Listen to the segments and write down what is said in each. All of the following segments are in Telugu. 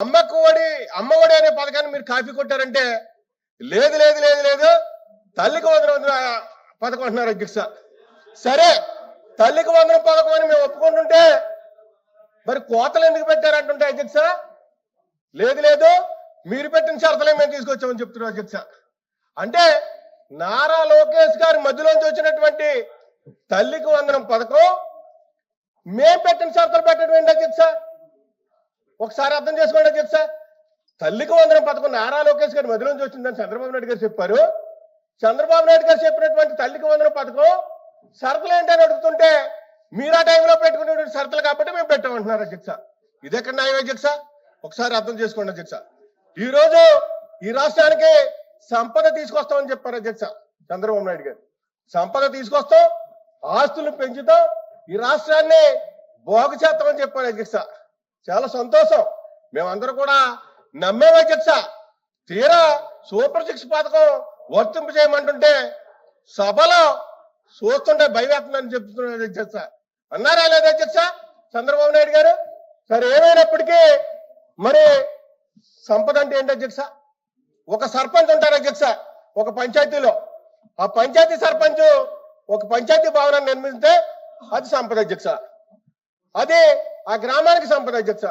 అమ్మఒడి అనే పథకాన్ని మీరు కాపీ కొట్టారంటే లేదు లేదు లేదు లేదు తల్లికి వందనం పథకం అంటున్నారు అధ్యక్ష. సరే తల్లికి వందనం పథకం అని మేము ఒప్పుకుంటుంటే మరి కోతలు ఎందుకు పెట్టారంటుంటే అధ్యక్ష లేదు లేదు మీరు పెట్టిన షరతులే మేము తీసుకొచ్చామని చెప్తున్నారు అధ్యక్ష. అంటే నారా లోకేష్ గారి మధ్యలోంచి వచ్చినటువంటి తల్లికి వందనం పథకం మేము పెట్టిన షరతులు పెట్టడం ఏంటి అధ్యక్ష? ఒకసారి అర్థం చేసుకోండి అధ్యక్ష. తల్లికి వందనం పథకం నారా లోకేష్ గారి మధ్యలోంచి వచ్చిందని చంద్రబాబు నాయుడు గారు చెప్పారు. చంద్రబాబు నాయుడు గారు చెప్పినటువంటి తల్లికి వందనం పథకం షరతులు ఏంటని అడుగుతుంటే మీరు ఆ టైంలో పెట్టుకునేటువంటి షరతులు కాబట్టి మేము పెట్టామంటున్నారు అధ్యక్ష. ఇదెక్కడ న్యాయం అధ్యక్ష? ఒకసారి అర్థం చేసుకోండి అధ్యక్ష. ఈ రోజు ఈ రాష్ట్రానికి సంపద తీసుకొస్తామని చెప్పారు అధ్యక్ష చంద్రబాబు నాయుడు గారు. సంపద తీసుకొస్తాం, ఆస్తులు పెంచుతాం, ఈ రాష్ట్రాన్ని బాగు చేస్తామని చెప్పారు అధ్యక్ష. చాలా సంతోషం, మేమందరూ కూడా నమ్మేం అధ్యక్ష. తీరా సూపర్ 6 పథకం వర్తింపు చేయమంటుంటే సభలో చూస్తుంటే భయవేస్తుందని చెప్తున్నారు అధ్యక్ష. అన్నారా లేదా అధ్యక్ష చంద్రబాబు నాయుడు గారు? సరే ఏమైనప్పటికీ మరి సంపద అంటే ఏంటి అధ్యక్ష? ఒక సర్పంచ్ ఉంటారు అధ్యక్ష ఒక పంచాయతీలో. ఆ పంచాయతీ సర్పంచ్ ఒక పంచాయతీ భవనాన్ని నిర్మిస్తే అది సంపద అధ్యక్ష. అది ఆ గ్రామానికి సంపద అధ్యక్ష.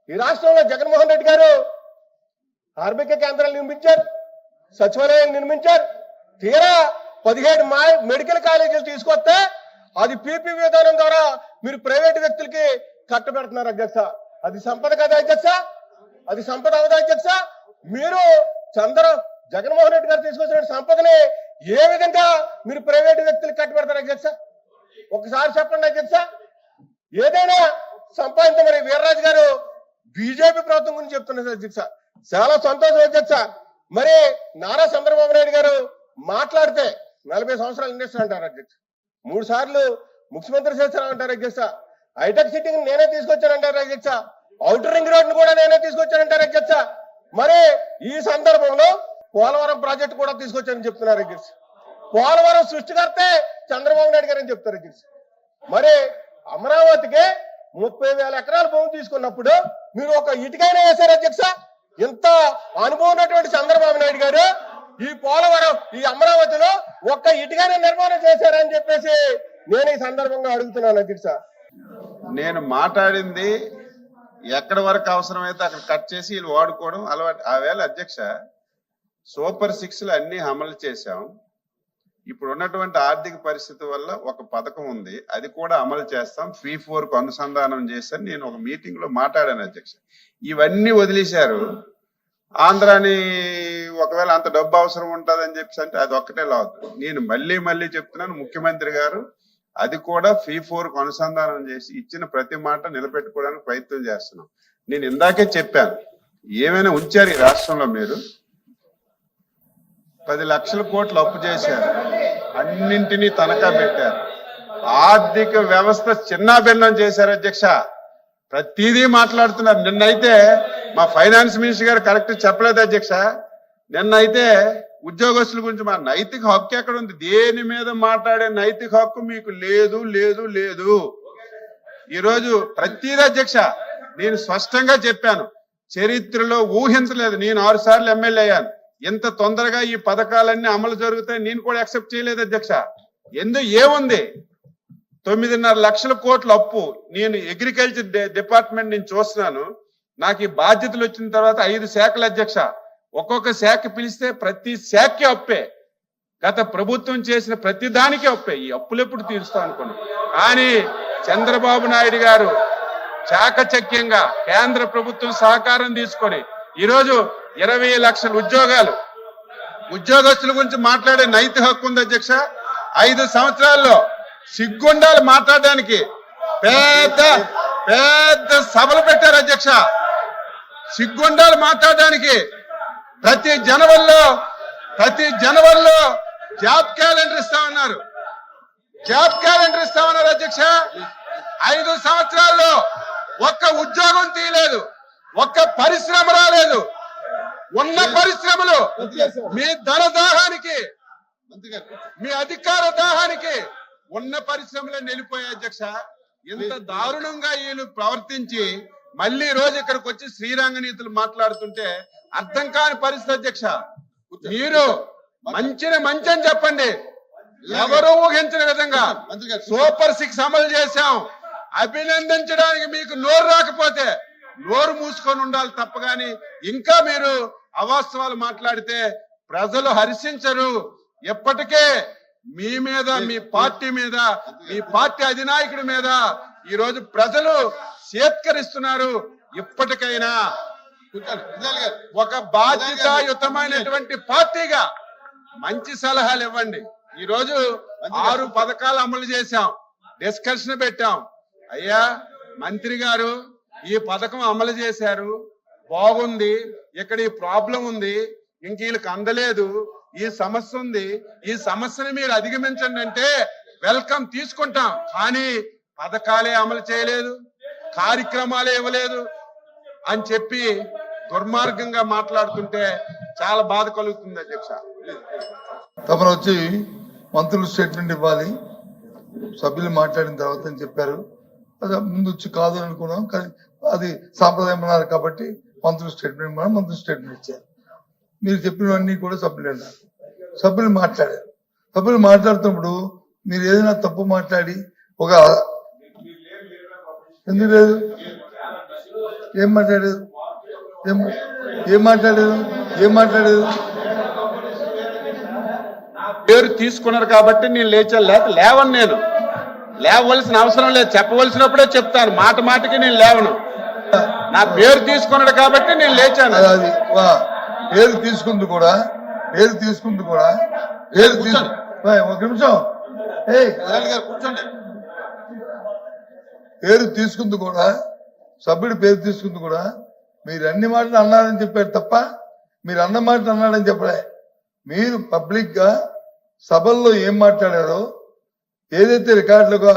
ఈ రాష్ట్రంలో జగన్మోహన్ రెడ్డి గారు ఆర్బిక కేంద్రాలు నిర్మించారు, సచివాలయాలు నిర్మించారు. తీరా 17 మెడికల్ కాలేజీలు తీసుకొస్తే అది పీపీ విధానం ద్వారా మీరు ప్రైవేటు వ్యక్తులకి కట్టబెడుతున్నారు అధ్యక్ష. అది సంపద కదా అధ్యక్ష? అది సంపద అవదా అధ్యక్ష? మీరు జగన్మోహన్ రెడ్డి గారు తీసుకొచ్చిన సంపదని ఏ విధంగా మీరు ప్రైవేటు వ్యక్తులకు కట్టబెడతారు అధ్యక్ష? ఒకసారి చెప్పండి అధ్యక్ష. ఏదైనా సంపాదించ మరి వీర్రాజు గారు బీజేపీ ప్రభుత్వం గురించి చెప్తున్నారు అధ్యక్ష. చాలా సంతోషం అధ్యక్ష. మరి నారా చంద్రబాబు నాయుడు గారు మాట్లాడితే 40 సంవత్సరాలు ఇండస్ట్రీ అంటారు అధ్యక్ష. 3 సార్లు ముఖ్యమంత్రి చేశారు అంటారు అధ్యక్ష. హైటెక్ సిటీని నేనే తీసుకొచ్చానంటారు అధ్యక్ష. ఔటర్ రింగ్ రోడ్ను కూడా నేనే తీసుకొచ్చానంటారు అధ్యక్ష. మరి ఈ సందర్భంలో పోలవరం ప్రాజెక్టు కూడా తీసుకొచ్చానని చెప్తున్నారు అధ్యక్ష. పోలవరం సృష్టికర్తే చంద్రబాబు నాయుడు గారు అని చెప్తారు అధ్యక్ష. మరి అమరావతికి 30,000 ఎకరాల భూమి తీసుకున్నప్పుడు మీరు ఒక ఇటుకైనా వేశారు అధ్యక్ష. ఇంత అనుభవం ఉన్నటువంటి చంద్రబాబు నాయుడు గారు ఈ పోలవరం ఈ అమరావతిలో ఒక్క ఇటుకైనా నిర్మాణం చేశారని చెప్పేసి నేను ఈ సందర్భంగా అడుగుతున్నాను అధ్యక్ష. నేను మాట్లాడింది ఎక్కడి వరకు అవసరమైతే అక్కడ కట్ చేసి వీళ్ళు వాడుకోవడం అలవాటు. ఆవేళ అధ్యక్ష సూపర్ 6లు అన్ని అమలు చేశాం. ఇప్పుడు ఉన్నటువంటి ఆర్థిక పరిస్థితి వల్ల ఒక పథకం ఉంది, అది కూడా అమలు చేస్తాం. 3-4కు అనుసంధానం చేశారు. నేను ఒక మీటింగ్ లో మాట్లాడాను అధ్యక్ష. ఇవన్నీ వదిలేశారు. ఆంధ్రాని ఒకవేళ అంత డబ్బు అవసరం ఉంటుందని చెప్పి అంటే అది ఒక్కటే లావద్దు. నేను మళ్ళీ చెప్తున్నాను, ముఖ్యమంత్రి గారు అది కూడా 3-4కు అనుసంధానం చేసి ఇచ్చిన ప్రతి మాట నిలబెట్టుకోవడానికి ప్రయత్నం చేస్తున్నాం. నేను ఇందాకే చెప్పాను, ఏమైనా ఉంచారు ఈ రాష్ట్రంలో మీరు 10 లక్షల కోట్లు అప్పు చేశారు, అన్నింటినీ తనఖా పెట్టారు, ఆర్థిక వ్యవస్థ చిన్నాభిన్నం చేశారు అధ్యక్ష. ప్రతిదీ మాట్లాడుతున్నారు. నిన్నైతే మా ఫైనాన్స్ మినిస్టర్ గారు కరెక్ట్ చెప్పలేదు అధ్యక్ష. నిన్నైతే ఉద్యోగస్తుల గురించి మా నైతిక హక్కు ఎక్కడ ఉంది? దేని మీద మాట్లాడే నైతిక హక్కు మీకు లేదు లేదు లేదు. ఈరోజు ప్రతిదీ అధ్యక్ష నేను స్పష్టంగా చెప్పాను, చరిత్రలో ఊహించలేదు. నేను 6 సార్లు ఎమ్మెల్యే అయ్యాను, ఎంత తొందరగా ఈ పథకాలన్నీ అమలు జరుగుతాయి నేను కూడా యాక్సెప్ట్ చేయలేదు అధ్యక్ష. ఏముంది 9.5 లక్షల కోట్ల అప్పు. నేను అగ్రికల్చర్ డిపార్ట్మెంట్ నుంచి చూస్తున్నాను. నాకు ఈ బాధ్యతలు వచ్చిన తర్వాత 5 శాఖలు అధ్యక్ష. ఒక్కొక్క శాఖ పిలిస్తే ప్రతి శాఖకి అప్పే. గత ప్రభుత్వం చేసిన ప్రతి దానికి అప్పే. ఈ అప్పులు ఎప్పుడు తీరుస్తాం అనుకున్నాం. కానీ చంద్రబాబు నాయుడు గారు చాకచక్యంగా కేంద్ర ప్రభుత్వం సహకారం తీసుకొని ఈరోజు 20 లక్షల ఉద్యోగస్తుల గురించి మాట్లాడే నైతిక హక్కు ఉంది అధ్యక్ష. 5 సంవత్సరాల్లో సిగ్గుండాలు మాట్లాడడానికి పెద్ద సభలు పెట్టారు అధ్యక్ష. సిగ్గుండాలు మాట్లాడడానికి ప్రతి జనవరిలో జాబ్ క్యాలెండర్ ఇస్తామన్నారు. అధ్యక్ష. 5 సంవత్సరాల్లో ఒక్క ఉద్యోగం తీయలేదు, ఒక్క పరిశ్రమ రాలేదు. ఉన్న పరిశ్రమలు మీ ధన దాహానికి, మీ అధికార దాహానికి ఉన్న పరిశ్రమలే నిలిపోయాయి అధ్యక్ష. ఇంత దారుణంగా వీళ్ళు ప్రవర్తించి మళ్ళీ ఈ రోజు ఇక్కడికి వచ్చి శ్రీరంగ నీతులు మాట్లాడుతుంటే అర్థం కాని పరిస్థితి అధ్యక్ష. మీరు మంచిని మంచి అని చెప్పండి, ఎవరు ఊహించిన విధంగా సూపర్ 6 అమలు చేశాం. అభినందించడానికి మీకు నోరు రాకపోతే నోరు మూసుకొని ఉండాలి తప్ప గాని ఇంకా మీరు అవాస్తవాలు మాట్లాడితే ప్రజలు హర్షించరు. ఎప్పటికే మీ మీద, మీ పార్టీ మీద, మీ పార్టీ అధినాయకుడి మీద ఈ రోజు ప్రజలు చేత్కరిస్తున్నారు. ఇప్పటికైనా ఒక బాధ్యతాయుతమైనటువంటి పార్టీగా మంచి సలహాలు ఇవ్వండి. ఈ రోజు 6 పథకాలు అమలు చేశాం, డిస్కషన్ పెట్టాం. అయ్యా మంత్రి గారు, ఈ పథకం అమలు చేశారు, బాగుంది, ఇక్కడ ఈ ప్రాబ్లం ఉంది, ఇంక వీళ్ళకి అందలేదు, ఈ సమస్య ఉంది, ఈ సమస్యని మీరు అధిగమించండి అంటే వెల్కమ్ తీసుకుంటాం. కానీ పథకాలే అమలు చేయలేదు, కార్యక్రమాలే ఇవ్వలేదు అని చెప్పి దుర్మార్గంగా మాట్లాడుతుంటే చాలా బాధ కలుగుతుంది అధ్యక్ష. తమరు వచ్చి మంత్రులు స్టేట్మెంట్ ఇవ్వాలి, సభ్యులు మాట్లాడిన తర్వాత అని చెప్పారు. అది ముందు వచ్చి కాదు అనుకున్నాం, కానీ అది సాంప్రదాయం అన్నారు కాబట్టి మంత్రులు స్టేట్మెంట్ ఇవ్వాలి, మంత్రులు స్టేట్మెంట్ ఇచ్చారు. మీరు చెప్పినవన్నీ కూడా సభ్యులు అన్నారు, సభ్యులు మాట్లాడారు. సభ్యులు మాట్లాడుతున్నప్పుడు మీరు ఏదైనా తప్పు మాట్లాడి ఒక ఎందుకు లేదు, ఏం మాట్లాడేది, ఏం మాట్లాడేది పేరు తీసుకున్నారు కాబట్టి నేను లేవను. నేను లేవవలసిన అవసరం లేదు, చెప్పవలసినప్పుడే చెప్తాను, మాట మాటకి నేను లేవను. నా పేరు తీసుకున్నాడు కాబట్టి నేను లేచాను. అది పేరు తీసుకుంది కూడా ఒక నిమిషం కూర్చోండి. పేరు తీసుకుంది కూడా, సభ్యుడి పేరు తీసుకుంది కూడా మీరు అన్ని మాటలు అన్నారని చెప్పారు తప్ప మీరు అన్న మాటలు అన్నాడని చెప్పలే. మీరు పబ్లిక్ గా సభల్లో ఏం మాట్లాడారో, ఏదైతే రికార్డులుగా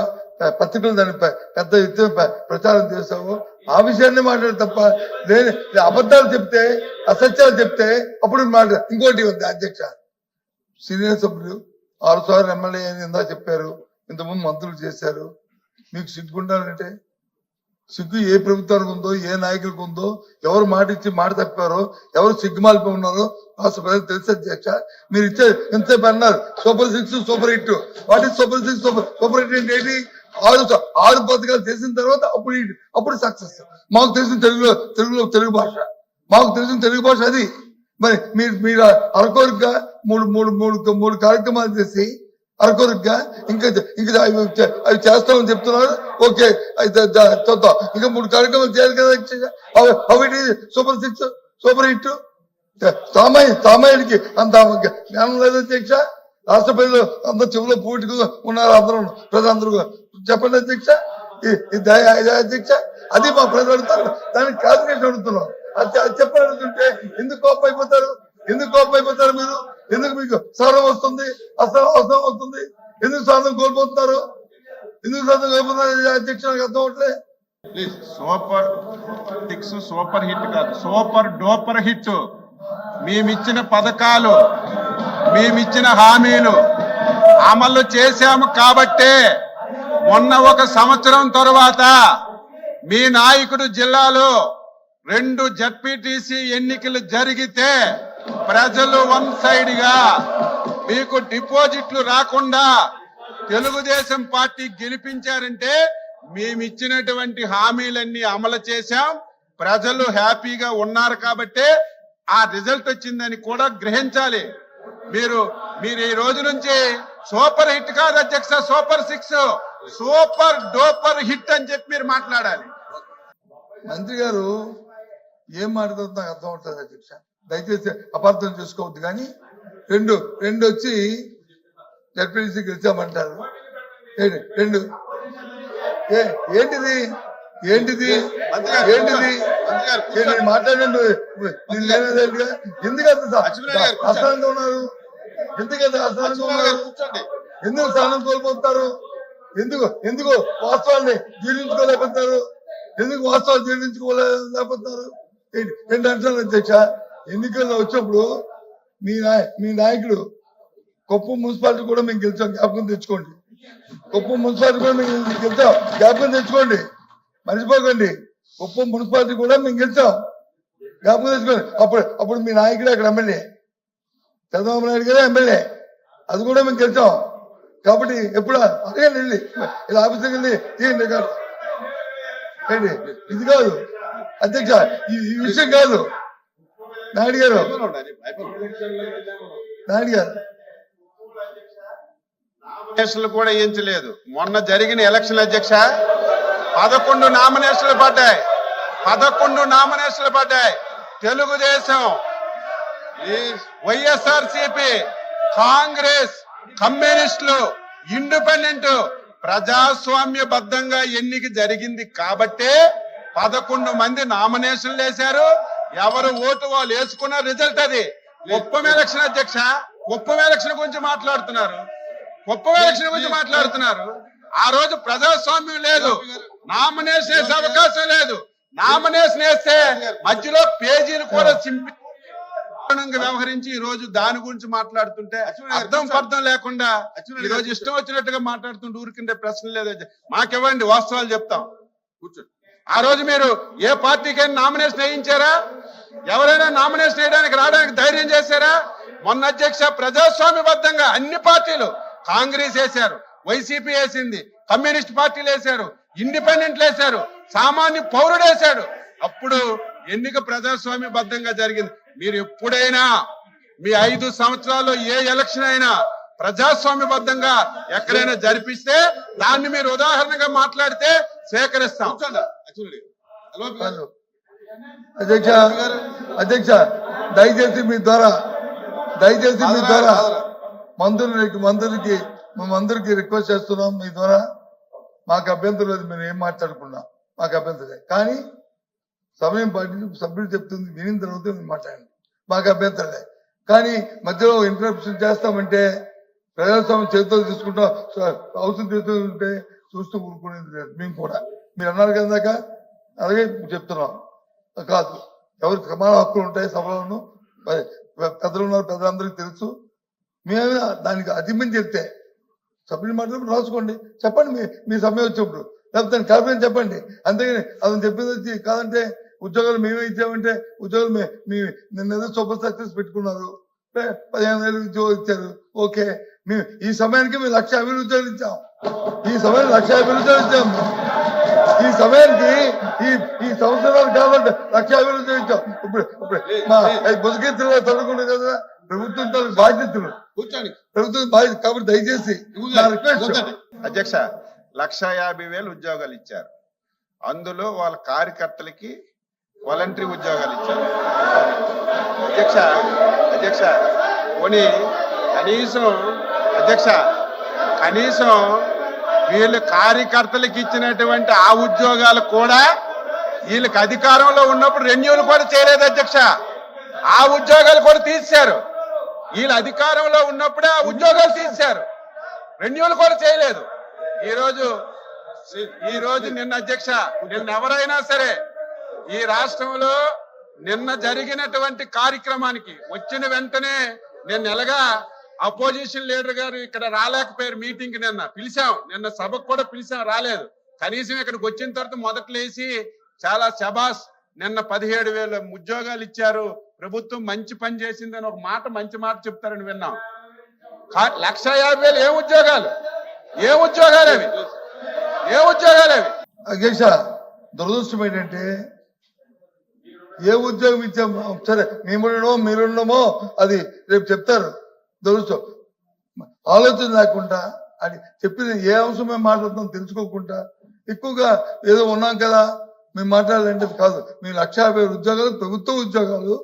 పత్రికలు దాన్ని పెద్ద ఎత్తున ప్రచారం చేస్తావో ఆ విషయాన్ని మాట్లాడు తప్ప నేను అబద్ధాలు చెప్తే, అసత్యాలు చెప్తే అప్పుడు మాట్లాడు. ఇంకోటి ఉంది అధ్యక్ష, సీనియర్ సభ్యులు 6 సార్లు ఎమ్మెల్యే అని ఇందా చెప్పారు, ఇంతకుముందు మంత్రులు చేశారు. మీకు సిగ్గుండాలంటే సిగ్గు ఏ ప్రభుత్వానికి ఉందో, ఏ నాయకులకు ఉందో, ఎవరు మాట ఇచ్చి మాట తప్పారో, ఎవరు సిగ్గుమాలిపి ఉన్నారో రాష్ట్ర ప్రజలు తెలుసు అధ్యక్ష. మీరు ఇచ్చే ఎంతసేపు అన్నారు super 6 super hit. What is super 6 super hit అంటే ఏంటి? 6 పథకాలు చేసిన తర్వాత అప్పుడు సక్సెస్. మాకు తెలిసిన తెలుగు భాష, మాకు తెలిసిన తెలుగు భాష అది. మరి మీరు అరకొరగా మూడు కార్యక్రమాలు చేసి అరకొరగా ఇంకా అవి చేస్తామని చెప్తున్నారు. ఓకే, అయితే చూద్దాం. ఇంకా 3 కార్యక్రమాలు చేయాలి కదా. అవి సూపర్ 6 సూపర్ హిట్. సామాన్యుడికి అంత జ్ఞానం లేదు అధ్యక్ష. రాష్ట్ర ప్రజలు అంత చెవులో పూటికి ఉన్నారు అందరూ, ప్రజలందరూ. చెప్పండి అధ్యక్ష, అధ్యక్ష అది మా ప్రజలు అడుగుతారు, దానికి క్లారిఫికేషన్ అడుగుతున్నాం. అది చెప్పని అడుగుతుంటే ఎందుకు కోపం అయిపోతారు మీరు? ఎందుకు మీకు సహనం వస్తుంది, అవసరం వస్తుంది? ఎందుకు సహనం కోల్పోతున్నారు అధ్యక్ష? నాకు అర్థం అవట్లే. సూపర్ 6 సూపర్ హిట్ కాదు, సూపర్ డూపర్ హిట్. మేమిచ్చిన పథకాలు, మేమిచ్చిన హామీలు అమలు చేశాము కాబట్టే మొన్న 1 సంవత్సరం తరువాత మీ నాయకుడు జిల్లాలో 2 జడ్పీటీసీ ఎన్నికలు జరిగితే ప్రజలు 1 సైడ్ గా మీకు డిపాజిట్లు రాకుండా తెలుగుదేశం పార్టీ గెలిపించారంటే మేమిచ్చినటువంటి హామీలన్నీ అమలు చేశాం. ప్రజలు హ్యాపీగా ఉన్నారు కాబట్టే ఆ రిజల్ట్ వచ్చిందని కూడా గ్రహించాలి. మీరు ఈ రోజు నుంచి సూపర్ హిట్ కాదు అధ్యక్ష, సూపర్ 6 సూపర్ డూపర్ హిట్ అని చెప్పి మీరు మాట్లాడాలి. మంత్రి గారు ఏం మాట్లాడుతుందో నాకు అర్థం అవుతుంది అధ్యక్ష, దయచేసి అపార్థం చేసుకోవద్దు. కానీ రెండు వచ్చి జడ్పీటీసీ గెలిచామంటారు. ఏంటిది నేను మాట్లాడండి. ఎందుకు అసహనంగా ఉన్నారు? ఎందుకు స్థానం కోల్పోతారు? ఎందుకు వాస్తవాన్ని జీర్ణించుకోలేకపోతారు? ఏంటంటే అధ్యక్ష, ఎన్నికల్లో వచ్చినప్పుడు మీ నాయకుడు కుప్పం మున్సిపాలిటీ కూడా మేము గెలిచాం, జ్ఞాపకం తెచ్చుకోండి. కుప్పం మున్సిపాలిటీ కూడా మేము గెలిచాం, జ్ఞాపకం తెచ్చుకోండి, మర్చిపోకండి. కుప్పం మున్సిపాలిటీ కూడా మేము గెలిచాం. జ్ఞాపకం తెచ్చుకోండి. అప్పుడు మీ నాయకుడు అక్కడ ఎమ్మెల్యే, చంద్రబాబు నాయుడు గారే ఎమ్మెల్యే, అది కూడా మేము గెలిచాం. కాబట్టి ఎప్పుడు అడగండి, వెళ్ళి ఇలా ఆఫీసర్కి వెళ్ళి తీయండి రికార్డు. ఏంటి ఇది కాదు అధ్యక్ష, ఈ విషయం కాదు. నాయుడు గారు నామినేషన్లు కూడా వేయించలేదు. మొన్న జరిగిన ఎలక్షన్ అధ్యక్ష 11 నామినేషన్లు పడ్డాయి. 11 నామినేషన్లు పడ్డాయి. తెలుగుదేశం, వైఎస్ఆర్సిపి, కాంగ్రెస్, కమ్యూనిస్టులు, ఇండిపెండెంట్ ప్రజాస్వామ్యబద్ధంగా ఎన్నిక జరిగింది కాబట్టే 11 మంది నామినేషన్లు వేశారు. ఎవరు ఓటు వాళ్ళు వేసుకున్న రిజల్ట్ అది. కుప్పం ఎలక్షన్ అధ్యక్ష, కుప్పం ఎలక్షన్ గురించి మాట్లాడుతున్నారు. కుప్పం ఎలక్షన్ గురించి మాట్లాడుతున్నారు. ఆ రోజు ప్రజాస్వామ్యం లేదు, నామినేషన్ వేసే అవకాశం లేదు. నామినేషన్ వేస్తే మధ్యలో పేజీలు కూడా చింపి వ్యవహరించి ఈ రోజు దాని గురించి మాట్లాడుతుంటే అర్థం పర్థం లేకుండా ఈ రోజు ఇష్టం వచ్చినట్టుగా మాట్లాడుతుంటే ఊరికిండే ప్రశ్న లేదు. మాకివ్వండి, వాస్తవాలు చెప్తాం. కూర్చోండి. ఆ రోజు మీరు ఏ పార్టీకైనా నామినేషన్ వేయించారా? ఎవరైనా నామినేషన్ వేయడానికి రావడానికి ధైర్యం చేశారా? మొన్న అధ్యక్ష ప్రజాస్వామ్యబద్ధంగా అన్ని పార్టీలు, కాంగ్రెస్ వేశారు, వైసీపీ వేసింది, కమ్యూనిస్ట్ పార్టీలు వేశారు, ఇండిపెండెంట్లు వేశారు, సామాన్య పౌరుడు వేశాడు. అప్పుడు ఎన్నిక ప్రజాస్వామ్యబద్ధంగా జరిగింది. మీరు ఎప్పుడైనా మీ 5 సంవత్సరాల్లో ఏ ఎలక్షన్ అయినా ప్రజాస్వామ్యబద్ధంగా ఎక్కడైనా జరిపిస్తే దాన్ని మీరు ఉదాహరణగా మాట్లాడితే స్వీకరిస్తాం. అధ్యక్ష దయచేసి మీ ద్వారా మంత్రులకి రిక్వెస్ట్ చేస్తున్నాం. మీ ద్వారా మాకు అభ్యంతరం లేదు, మీరు ఏం మాట్లాడుకున్నా మాకు అభ్యంతరం లేదు. కానీ సమయం పాటించి సభ్యులు చెప్తుంది వినిన తర్వాత మీరు మాట్లాడండి, మాకు అభ్యంతరం లేదు. కానీ మధ్యలో ఇంటరప్షన్ చేస్తామంటే ప్రజాస్వామ్యం చేతితో తీసుకుంటాం, అవసరం తీసుకుంటే చూస్తూ ఊరుకునేది లేదు. మేము కూడా మీరు అన్నారు కదా, అలాగే చెప్తున్నాం. కాదు, ఎవరికి సమాన హక్కులు ఉంటాయి సభలను, పెద్దలు ఉన్నారు, పెద్దలందరికీ తెలుసు. మేము దానికి అధిమని చెప్తే సభ్యులు మాట్లాడినప్పుడు రాసుకోండి, చెప్పండి మీ సమయం వచ్చినప్పుడు, లేకపోతే కాకపోతే చెప్పండి. అంతేగాని అతను చెప్పింది వచ్చి కాదంటే ఉద్యోగాలు మేమే ఇచ్చామంటే ఉద్యోగాలు నిన్న ఏదో సూపర్ సక్సెస్ పెట్టుకున్నారు, 15,000 ఉద్యోగాలు ఇచ్చారు. ఓకే, మేము ఈ సమయానికి మేము 1,50,000 ఉద్యోగాలు ఇచ్చాం. ఈ సమయానికి 1,50,000 ఉద్యోగాలు ఇచ్చాము. ఈ సమయానికి ఈ సంవత్సరాలు కాబట్టి 1,50,000 ఉద్యోగాలు ఇచ్చాం. ఇప్పుడు మా బుజకెత్తులు చదువుకుంటే కదా ప్రభుత్వం బాధ్యతలు, ప్రభుత్వం బాధ్యత. కాబట్టి దయచేసి అధ్యక్ష 1,50,000 ఉద్యోగాలు ఇచ్చారు. అందులో వాళ్ళ కార్యకర్తలకి వాలంటరీ ఉద్యోగాలు ఇచ్చారు. అధ్యక్ష పోనీ కనీసం వీళ్ళు కార్యకర్తలకు ఇచ్చినటువంటి ఆ ఉద్యోగాలు కూడా వీళ్ళకి అధికారంలో ఉన్నప్పుడు రెన్యూలు కూడా చేయలేదు అధ్యక్ష. ఆ ఉద్యోగాలు కూడా తీశారు. వీళ్ళు అధికారంలో ఉన్నప్పుడే ఆ ఉద్యోగాలు తీశారు, రెన్యూలు కూడా చేయలేదు. ఈ రోజు నిన్న అధ్యక్ష, నిన్న ఎవరైనా సరే ఈ రాష్ట్రంలో నిన్న జరిగినటువంటి కార్యక్రమానికి వచ్చిన వెంటనే నేను ఎలాగా అపోజిషన్ లీడర్ గారు ఇక్కడ రాలేకపోయారు. మీటింగ్ నిన్న పిలిచాం, నిన్న సభకు కూడా పిలిచాం, రాలేదు. కనీసం ఇక్కడికి వచ్చిన తర్వాత మొదట్లేసి చాలా శబాస్, నిన్న 17,000 ఉద్యోగాలు ఇచ్చారు, ప్రభుత్వం మంచి పని చేసిందని ఒక మాట, మంచి మాట చెప్తారని విన్నాం. 1,50,000 ఏం ఉద్యోగాలు అవి? అధ్యక్ష దురదృష్టం ఏంటంటే ఏ ఉద్యోగం ఇచ్చాం సరే, మీరున్నామో అది రేపు చెప్తారు. దురదృష్టం ఆలోచన లేకుండా అది చెప్పిన ఏ అంశం మేము మాట్లాడుతాం తెలుసుకోకుండా ఎక్కువగా ఏదో ఉన్నాం కదా మేము మాట్లాడాలంటే కాదు. మేము 1,50,000 ఉద్యోగాలు, ప్రభుత్వ ఉద్యోగాలు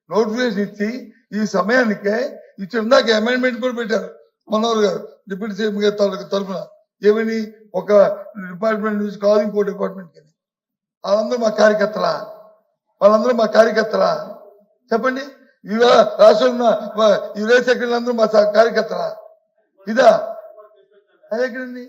నోటిఫికేషన్ ఇచ్చి ఈ సమయానికే ఇచ్చి ఇందాక అమెండ్మెంట్ కూడా పెట్టారు మనోహర్ గారు డిప్యూటీ సీఎం గారి తరఫున. ఏమని ఒక డిపార్ట్మెంట్ నుంచి కాదు ఇంకో డిపార్ట్మెంట్ కి. వాళ్ళందరూ మా కార్యకర్తలా చెప్పండి. ఇవా రాష్ట్రంలో యువ సెక్రటరీలు అందరూ మా కార్యకర్తలా? ఇదా అదెక్కడండి?